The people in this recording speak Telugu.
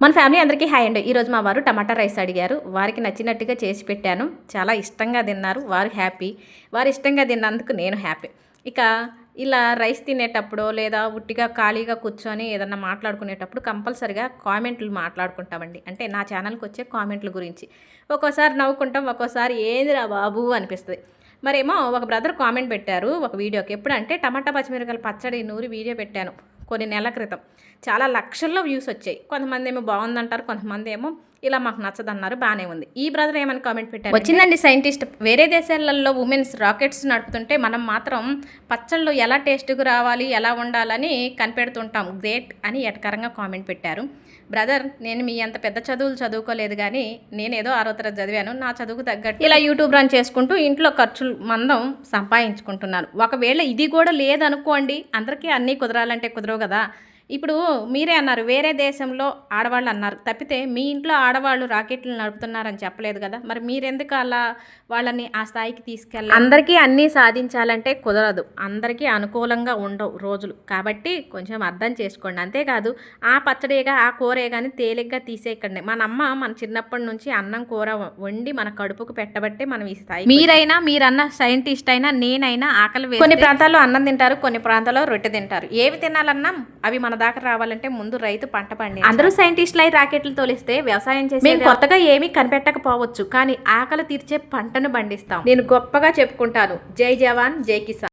మన ఫ్యామిలీ అందరికీ హాయ్ అండి. ఈరోజు మా వారు టమాటా రైస్ అడిగారు. వారికి నచ్చినట్టుగా చేసి పెట్టాను. చాలా ఇష్టంగా తిన్నారు. వారు హ్యాపీ. వారు ఇష్టంగా తిన్నందుకు నేను హ్యాపీ. ఇక ఇలా రైస్ తినేటప్పుడో లేదా ఉట్టిగా ఖాళీగా కూర్చొని ఏదన్నా మాట్లాడుకునేటప్పుడు కంపల్సరిగా కామెంట్లు మాట్లాడుకుంటామండి. అంటే నా ఛానల్కి వచ్చే కామెంట్ల గురించి. ఒక్కోసారి నవ్వుకుంటాం, ఒక్కోసారి ఏదిరా బాబు అనిపిస్తుంది. మరేమో ఒక బ్రదర్ కామెంట్ పెట్టారు ఒక వీడియోకి. ఎప్పుడంటే టమాటా పచ్చిమిరపకాయల పచ్చడి నూరి వీడియో పెట్టాను కొన్ని నెలల క్రితం. చాలా లక్షల్లో వ్యూస్ వచ్చాయి. కొంతమంది ఏమో బాగుందంటారు, కొంతమంది ఏమో ఇలా మాకు నచ్చదన్నారు. బాగానే ఉంది. ఈ బ్రదర్ ఏమని కామెంట్ పెట్టారు, వచ్చిందండి సైంటిస్ట్. వేరే దేశాలలో ఉమెన్స్ రాకెట్స్ నడుపుతుంటే మనం మాత్రం పచ్చళ్ళు ఎలా టేస్ట్గా రావాలి, ఎలా ఉండాలని కనిపెడుతుంటాం, గ్రేట్ అని ఎటకరంగా కామెంట్ పెట్టారు. బ్రదర్, నేను మీ అంత పెద్ద చదువులు చదువుకోలేదు, కానీ నేనేదో 6వ తరగతి చదివాను. నా చదువుకు తగ్గట్టు ఇలా యూట్యూబ్ రన్ చేసుకుంటూ ఇంట్లో ఖర్చులు మందం సంపాదించుకుంటున్నాను. ఒకవేళ ఇది కూడా లేదనుకోండి, అందరికీ అన్నీ కుదరాలంటే కుదరవు కదా. ఇప్పుడు మీరే అన్నారు వేరే దేశంలో ఆడవాళ్ళు అన్నారు, తప్పితే మీ ఇంట్లో ఆడవాళ్ళు రాకెట్లు నడుపుతున్నారని చెప్పలేదు కదా. మరి మీరెందుకు అలా వాళ్ళని ఆ స్థాయికి తీసుకెళ్ళాలి? అందరికీ అన్నీ సాధించాలంటే కుదరదు, అందరికీ అనుకూలంగా ఉండవు రోజులు. కాబట్టి కొంచెం అర్థం చేసుకోండి. అంతేకాదు ఆ పచ్చడిగా ఆ కూరే కానీ తేలిగ్గా తీసేయకండి. మన అమ్మ మన చిన్నప్పటి నుంచి అన్నం కూర వండి మన కడుపుకు పెట్టబట్టే మనం ఈ స్థాయి. మీరైనా, మీరన్న సైంటిస్ట్ అయినా, నేనైనా ఆకలి కొన్ని ప్రాంతాల్లో అన్నం తింటారు, కొన్ని ప్రాంతాల్లో రొట్టె తింటారు. ఏవి తినాలన్నా అవి మన దాకా రావాలంటే ముందు రైతు పంట పండి. అందరూ సైంటిస్టులు అయి రాకెట్లు తోలిస్తే వ్యవసాయం చేసి మేము కొత్తగా ఏమీ కనిపెట్టకపోవచ్చు, కానీ ఆకలి తీర్చే పంటను పండిస్తాం. నేను గొప్పగా చెప్పుకుంటాను, జై జవాన్ జై కిసాన్.